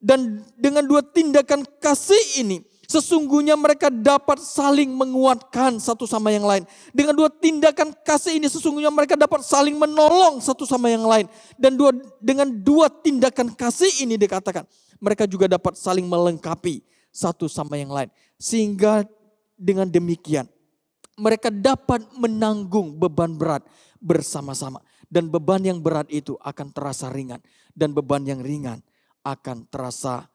Speaker 1: Dan dengan dua tindakan kasih ini, sesungguhnya mereka dapat saling menguatkan satu sama yang lain. Dengan dua tindakan kasih ini sesungguhnya mereka dapat saling menolong satu sama yang lain. Dan dengan dua tindakan kasih ini dikatakan mereka juga dapat saling melengkapi satu sama yang lain. Sehingga dengan demikian mereka dapat menanggung beban berat bersama-sama. Dan beban yang berat itu akan terasa ringan. Dan beban yang ringan akan terasa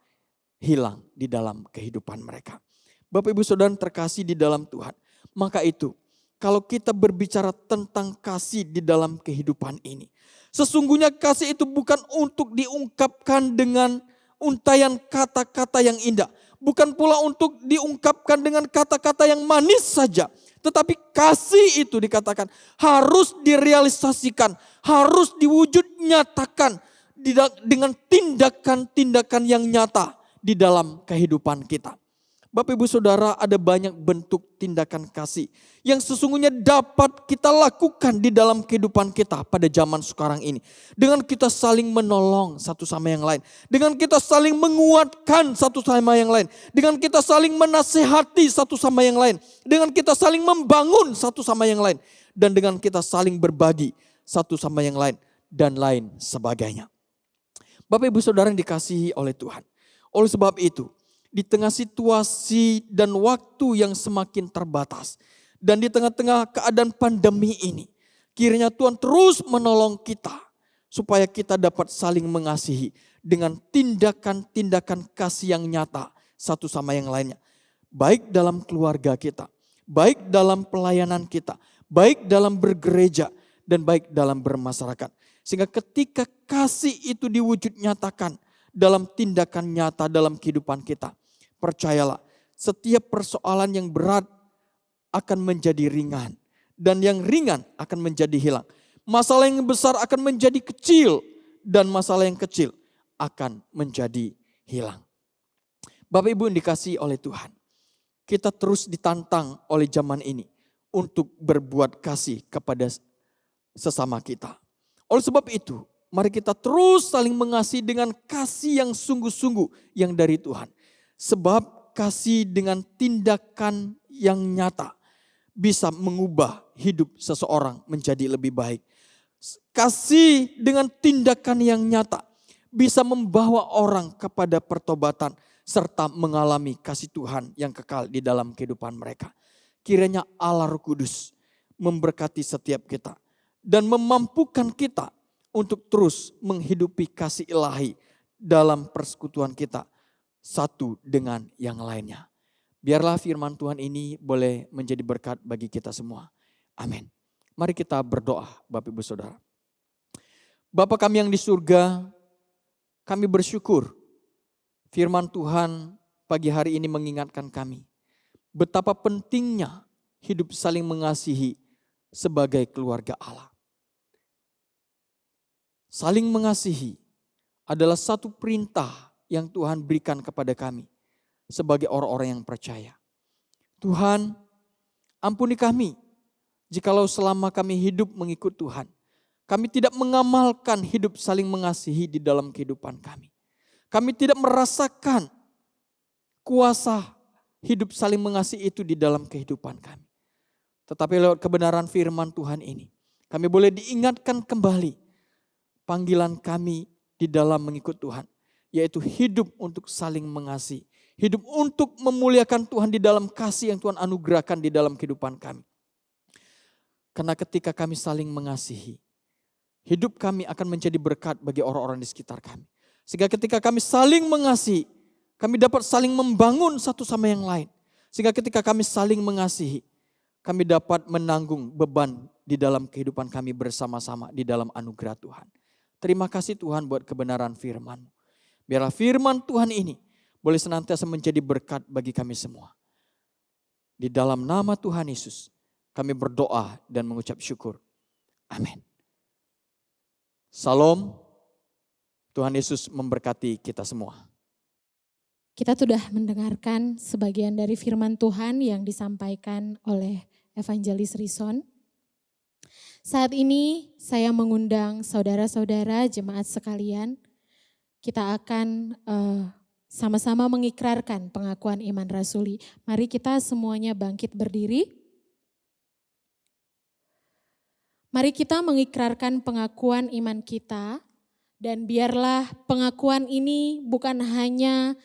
Speaker 1: hilang di dalam kehidupan mereka. Bapak Ibu Saudara terkasih di dalam Tuhan. Maka itu kalau kita berbicara tentang kasih di dalam kehidupan ini. Sesungguhnya kasih itu bukan untuk diungkapkan dengan untayan kata-kata yang indah. Bukan pula untuk diungkapkan dengan kata-kata yang manis saja. Tetapi kasih itu dikatakan harus direalisasikan. Harus diwujud nyatakan dengan tindakan-tindakan yang nyata di dalam kehidupan kita. Bapak Ibu Saudara, ada banyak bentuk tindakan kasih yang sesungguhnya dapat kita lakukan di dalam kehidupan kita pada zaman sekarang ini. Dengan kita saling menolong satu sama yang lain. Dengan kita saling menguatkan satu sama yang lain. Dengan kita saling menasehati satu sama yang lain. Dengan kita saling membangun satu sama yang lain. Dan dengan kita saling berbagi satu sama yang lain. Dan lain sebagainya. Bapak Ibu Saudara yang dikasihi oleh Tuhan. Oleh sebab itu, di tengah situasi dan waktu yang semakin terbatas. Dan di tengah-tengah keadaan pandemi ini. Kiranya Tuhan terus menolong kita. Supaya kita dapat saling mengasihi. Dengan tindakan-tindakan kasih yang nyata. Satu sama yang lainnya. Baik dalam keluarga kita. Baik dalam pelayanan kita. Baik dalam bergereja. Dan baik dalam bermasyarakat. Sehingga ketika kasih itu diwujud nyatakan. Dalam tindakan nyata dalam kehidupan kita. Percayalah, setiap persoalan yang berat akan menjadi ringan. Dan yang ringan akan menjadi hilang. Masalah yang besar akan menjadi kecil. Dan masalah yang kecil akan menjadi hilang. Bapak Ibu yang dikasihi oleh Tuhan. Kita terus ditantang oleh zaman ini. Untuk berbuat kasih kepada sesama kita. Oleh sebab itu, mari kita terus saling mengasihi dengan kasih yang sungguh-sungguh yang dari Tuhan. Sebab kasih dengan tindakan yang nyata bisa mengubah hidup seseorang menjadi lebih baik. Kasih dengan tindakan yang nyata bisa membawa orang kepada pertobatan serta mengalami kasih Tuhan yang kekal di dalam kehidupan mereka. Kiranya Allah Roh Kudus memberkati setiap kita dan memampukan kita untuk terus menghidupi kasih ilahi dalam persekutuan kita. Satu dengan yang lainnya. Biarlah firman Tuhan ini boleh menjadi berkat bagi kita semua. Amin. Mari kita berdoa Bapak Ibu Saudara. Bapa kami yang di surga, kami bersyukur firman Tuhan pagi hari ini mengingatkan kami. Betapa pentingnya hidup saling mengasihi sebagai keluarga Allah. Saling mengasihi adalah satu perintah yang Tuhan berikan kepada kami sebagai orang-orang yang percaya. Tuhan, ampuni kami jikalau selama kami hidup mengikut Tuhan, kami tidak mengamalkan hidup saling mengasihi di dalam kehidupan kami. Kami tidak merasakan kuasa hidup saling mengasihi itu di dalam kehidupan kami. Tetapi lewat kebenaran firman Tuhan ini, kami boleh diingatkan kembali panggilan kami di dalam mengikut Tuhan. Yaitu hidup untuk saling mengasihi. Hidup untuk memuliakan Tuhan di dalam kasih yang Tuhan anugerahkan di dalam kehidupan kami. Karena ketika kami saling mengasihi, hidup kami akan menjadi berkat bagi orang-orang di sekitar kami. Sehingga ketika kami saling mengasihi, kami dapat saling membangun satu sama yang lain. Sehingga ketika kami saling mengasihi, kami dapat menanggung beban di dalam kehidupan kami bersama-sama di dalam anugerah Tuhan. Terima kasih Tuhan buat kebenaran firman. Biarlah firman Tuhan ini boleh senantiasa menjadi berkat bagi kami semua. Di dalam nama Tuhan Yesus kami berdoa dan mengucap syukur. Amin. Salam. Tuhan Yesus memberkati kita semua.
Speaker 2: Kita sudah mendengarkan sebagian dari firman Tuhan yang disampaikan oleh Evangelis Rison. Saat ini saya mengundang saudara-saudara jemaat sekalian. Kita akan sama-sama mengikrarkan pengakuan iman rasuli. Mari kita semuanya bangkit berdiri. Mari kita mengikrarkan pengakuan iman kita. Dan biarlah pengakuan ini bukan hanya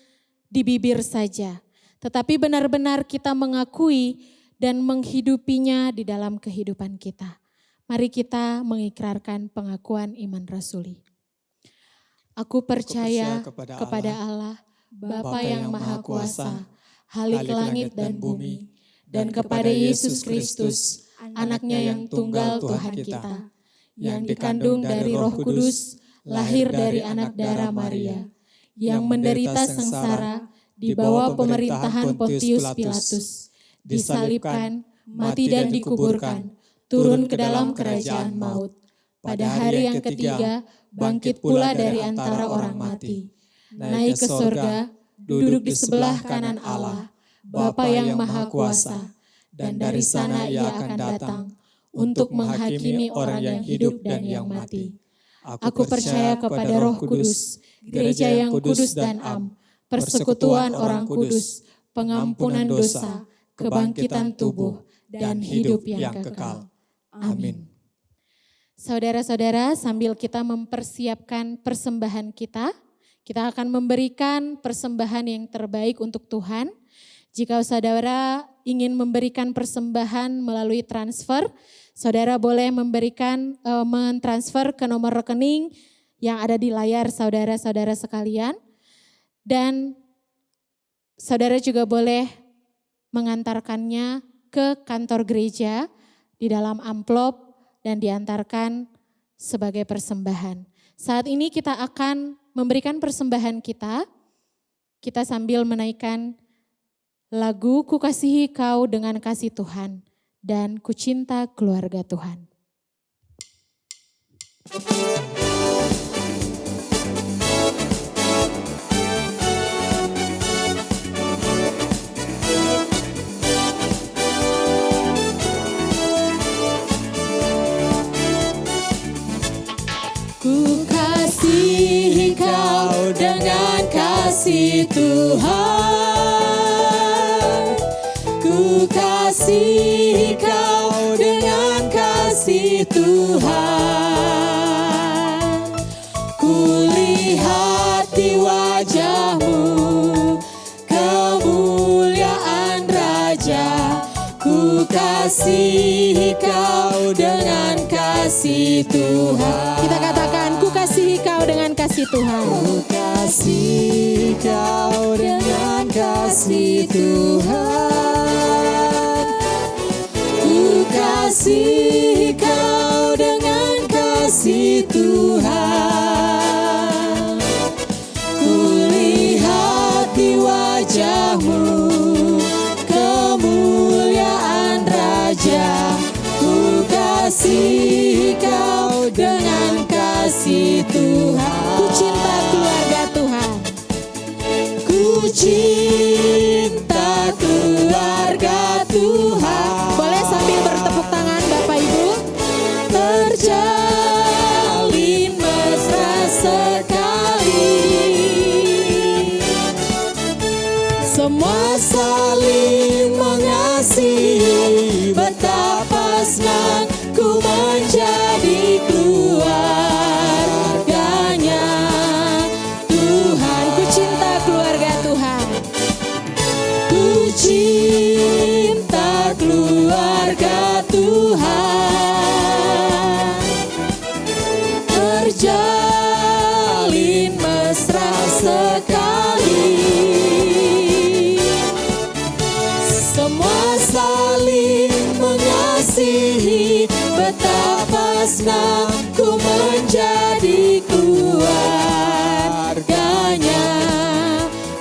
Speaker 2: di bibir saja. Tetapi benar-benar kita mengakui dan menghidupinya di dalam kehidupan kita. Mari kita mengikrarkan pengakuan iman rasuli. Aku percaya kepada Allah, Bapa yang Maha Kuasa, Halik langit dan bumi, dan kepada Yesus Kristus, anaknya yang tunggal Tuhan kita, yang dikandung dari Roh Kudus, lahir dari anak darah Maria, yang menderita sengsara di bawah pemerintahan Pontius Pilatus, disalibkan, mati dan dikuburkan, turun ke dalam kerajaan maut. Pada hari yang ketiga, bangkit pula dari antara orang mati. Naik ke surga, duduk di sebelah kanan Allah, Bapa yang Maha Kuasa, dan dari sana Ia akan datang untuk menghakimi orang yang hidup dan yang mati. Aku percaya kepada Roh Kudus, gereja yang kudus dan am, persekutuan orang kudus, pengampunan dosa, kebangkitan tubuh, dan hidup yang kekal. Amin. Saudara-saudara, sambil kita mempersiapkan persembahan kita akan memberikan persembahan yang terbaik untuk Tuhan. Jika saudara ingin memberikan persembahan melalui transfer, saudara boleh mentransfer ke nomor rekening yang ada di layar saudara-saudara sekalian. Dan saudara juga boleh mengantarkannya ke kantor gereja di dalam amplop dan diantarkan sebagai persembahan. Saat ini kita akan memberikan persembahan kita sambil menaikkan lagu Ku Kasihi Kau dengan Kasih Tuhan dan Ku Cinta Keluarga Tuhan.
Speaker 3: Ku kasihi kau dengan kasih Tuhan. Ku kasihi kau dengan kasih Tuhan. Ku lihat di wajahmu kemuliaan Raja. Ku kasihi kau dengan kasih Tuhan.
Speaker 2: Kita katakan, ku kasihi kau dengan kasih Tuhan.
Speaker 3: Ku kasihi kau dengan kasih Tuhan. Ku kasihi kau dengan kasih Tuhan. Ku lihat di wajahmu kemuliaan Raja. Ku kasihi kau dengan kasih Tuhan.
Speaker 2: Ku cinta keluarga Tuhan.
Speaker 3: Ku cinta keluarga Tuhan.
Speaker 2: Boleh sambil bertepuk tangan Bapak Ibu.
Speaker 3: Terjalin mesra sekali. Semua saling mengasihi. Betapa senang ku menjadi keluarganya Tuhan.
Speaker 2: Ku cinta keluarga Tuhan.
Speaker 3: Ku cinta keluarga Tuhan. Terjalin mesra sekali. Semua saling mengasihi. Betapa senang ku menjadi keluarganya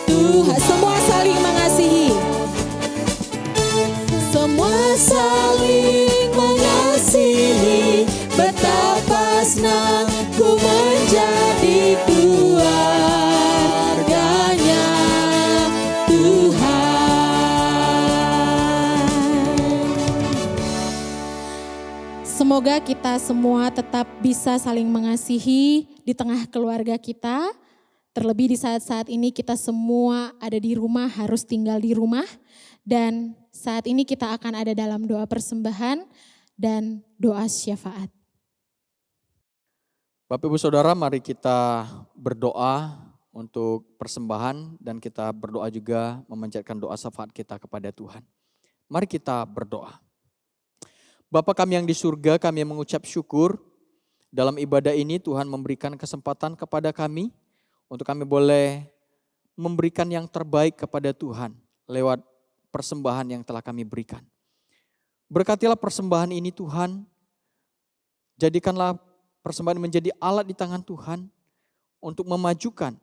Speaker 3: Tuhan.
Speaker 2: Semua saling mengasihi.
Speaker 3: Semua saling mengasihi. Betapa senang ku menjadi keluarganya Tuhan.
Speaker 2: Semoga kita semua tetap bisa saling mengasihi di tengah keluarga kita. Terlebih di saat-saat ini kita semua ada di rumah, harus tinggal di rumah. Dan saat ini kita akan ada dalam doa persembahan dan doa syafaat.
Speaker 1: Bapak Ibu Saudara, mari kita berdoa untuk persembahan dan kita berdoa juga memanjatkan doa syafaat kita kepada Tuhan. Mari kita berdoa. Bapa kami yang di surga, kami yang mengucap syukur dalam ibadah ini Tuhan memberikan kesempatan kepada kami untuk kami boleh memberikan yang terbaik kepada Tuhan lewat persembahan yang telah kami berikan. Berkatilah persembahan ini Tuhan, jadikanlah persembahan menjadi alat di tangan Tuhan untuk memajukan,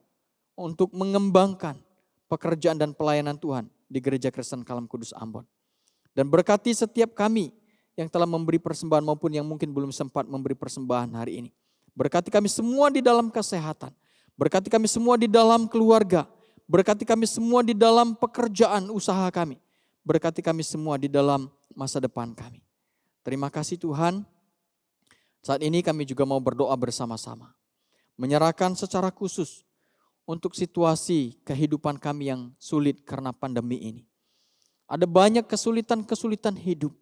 Speaker 1: untuk mengembangkan pekerjaan dan pelayanan Tuhan di Gereja Kristen Kalam Kudus Ambon. Dan berkati setiap kami yang telah memberi persembahan maupun yang mungkin belum sempat memberi persembahan hari ini. Berkati kami semua di dalam kesehatan, berkati kami semua di dalam keluarga, Berkati kami semua di dalam pekerjaan usaha kami. Berkati kami semua di dalam masa depan kami. Terima kasih Tuhan. Saat ini kami juga mau berdoa bersama-sama. Menyerahkan secara khusus untuk situasi kehidupan kami yang sulit karena pandemi ini. Ada banyak kesulitan-kesulitan hidup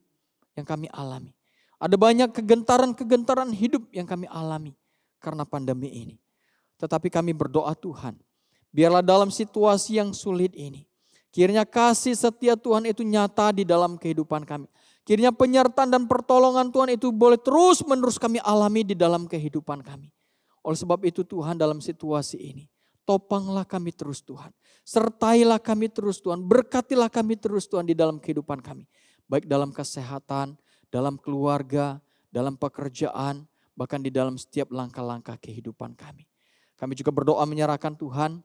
Speaker 1: yang kami alami. Ada banyak kegentaran-kegentaran hidup yang kami alami karena pandemi ini. Tetapi kami berdoa Tuhan, biarlah dalam situasi yang sulit ini, kiranya kasih setia Tuhan itu nyata di dalam kehidupan kami. Kiranya penyertaan dan pertolongan Tuhan itu boleh terus-menerus kami alami di dalam kehidupan kami. Oleh sebab itu Tuhan, dalam situasi ini, topanglah kami terus Tuhan. Sertailah kami terus Tuhan. Berkatilah kami terus Tuhan di dalam kehidupan kami. Baik dalam kesehatan, dalam keluarga, dalam pekerjaan, bahkan di dalam setiap langkah-langkah kehidupan kami. Kami juga berdoa menyerahkan Tuhan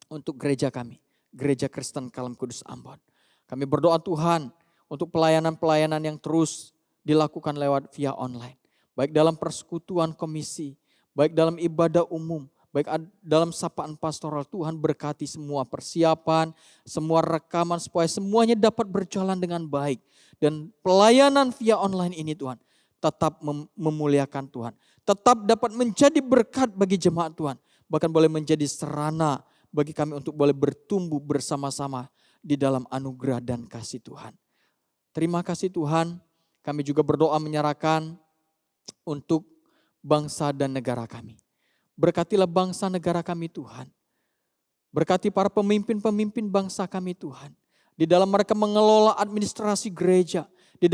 Speaker 1: untuk gereja kami. Gereja Kristen Kalam Kudus Ambon. Kami berdoa Tuhan untuk pelayanan-pelayanan yang terus dilakukan lewat via online. Baik dalam persekutuan komisi, baik dalam ibadah umum, baik dalam sapaan pastoral. Tuhan berkati semua persiapan, semua rekaman supaya semuanya dapat berjalan dengan baik. Dan pelayanan via online ini Tuhan tetap memuliakan Tuhan. Tetap dapat menjadi berkat bagi jemaat Tuhan. Bahkan boleh menjadi sarana bagi kami untuk boleh bertumbuh bersama-sama di dalam anugerah dan kasih Tuhan. Terima kasih Tuhan, kami juga berdoa menyerahkan untuk bangsa dan negara kami. Berkatilah bangsa negara kami Tuhan. Berkati para pemimpin-pemimpin bangsa kami Tuhan. Di dalam mereka mengelola administrasi gereja. Di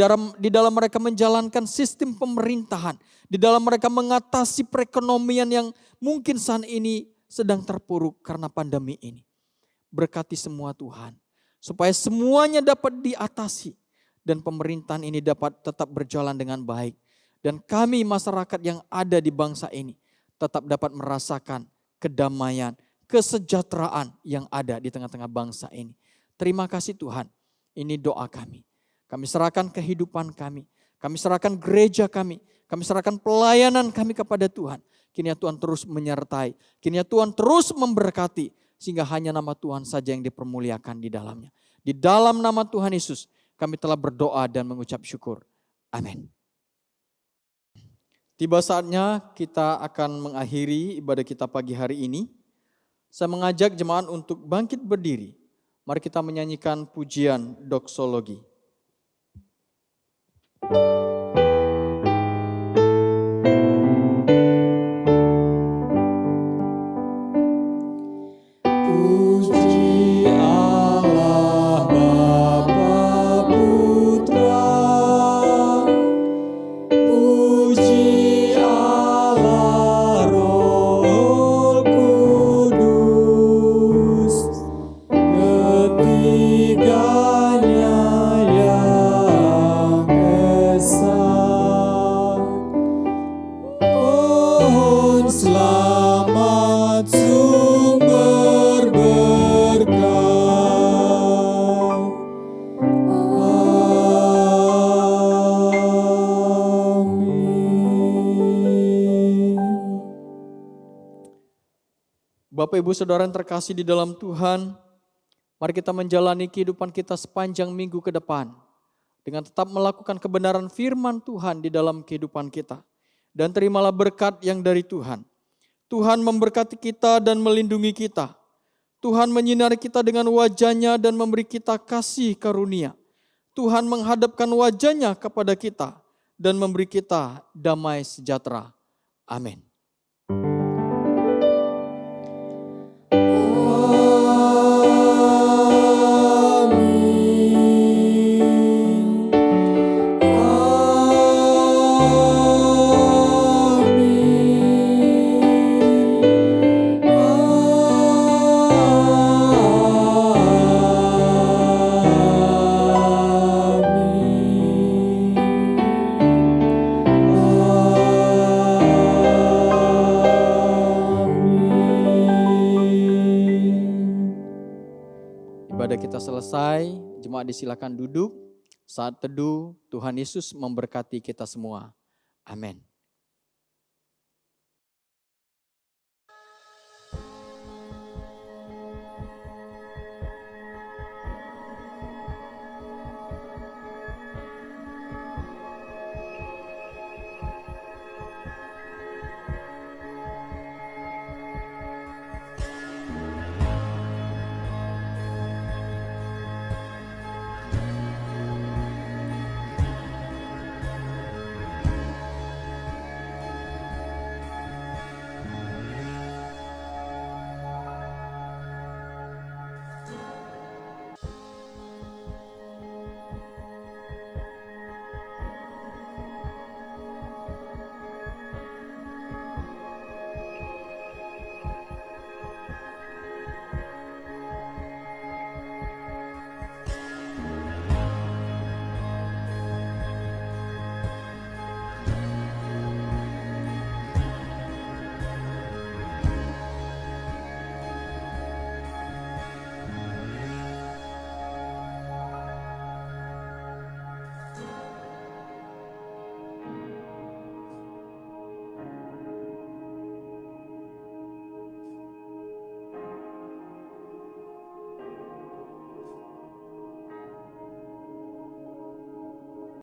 Speaker 1: dalam mereka menjalankan sistem pemerintahan. Di dalam mereka mengatasi perekonomian yang mungkin saat ini sedang terpuruk karena pandemi ini. Berkati semua Tuhan. Supaya semuanya dapat diatasi. Dan pemerintahan ini dapat tetap berjalan dengan baik. Dan kami masyarakat yang ada di bangsa ini tetap dapat merasakan kedamaian, kesejahteraan yang ada di tengah-tengah bangsa ini. Terima kasih Tuhan, ini doa kami. Kami serahkan kehidupan kami, kami serahkan gereja kami serahkan pelayanan kami kepada Tuhan. Kiranya Tuhan terus menyertai, kiranya Tuhan terus memberkati, sehingga hanya nama Tuhan saja yang dipermuliakan di dalamnya. Di dalam nama Tuhan Yesus, kami telah berdoa dan mengucap syukur. Amin. Tiba saatnya kita akan mengakhiri ibadah kita pagi hari ini. Saya mengajak jemaat untuk bangkit berdiri. Mari kita menyanyikan pujian doksologi.
Speaker 4: Puji Allah Bapa Putra, puji Allah Roh Kudus, ketiganya yang esa. Pohon selamat sumber berkah. Amin.
Speaker 1: Bapak Ibu Saudara yang terkasih di dalam Tuhan, mari kita menjalani kehidupan kita sepanjang minggu ke depan dengan tetap melakukan kebenaran firman Tuhan di dalam kehidupan kita. Dan terimalah berkat yang dari Tuhan. Tuhan memberkati kita dan melindungi kita. Tuhan menyinari kita dengan wajah-Nya dan memberi kita kasih karunia. Tuhan menghadapkan wajah-Nya kepada kita dan memberi kita damai sejahtera. Amin. Ibadah kita selesai, jemaat disilakan duduk. Saat teduh, Tuhan Yesus memberkati kita semua. Amin.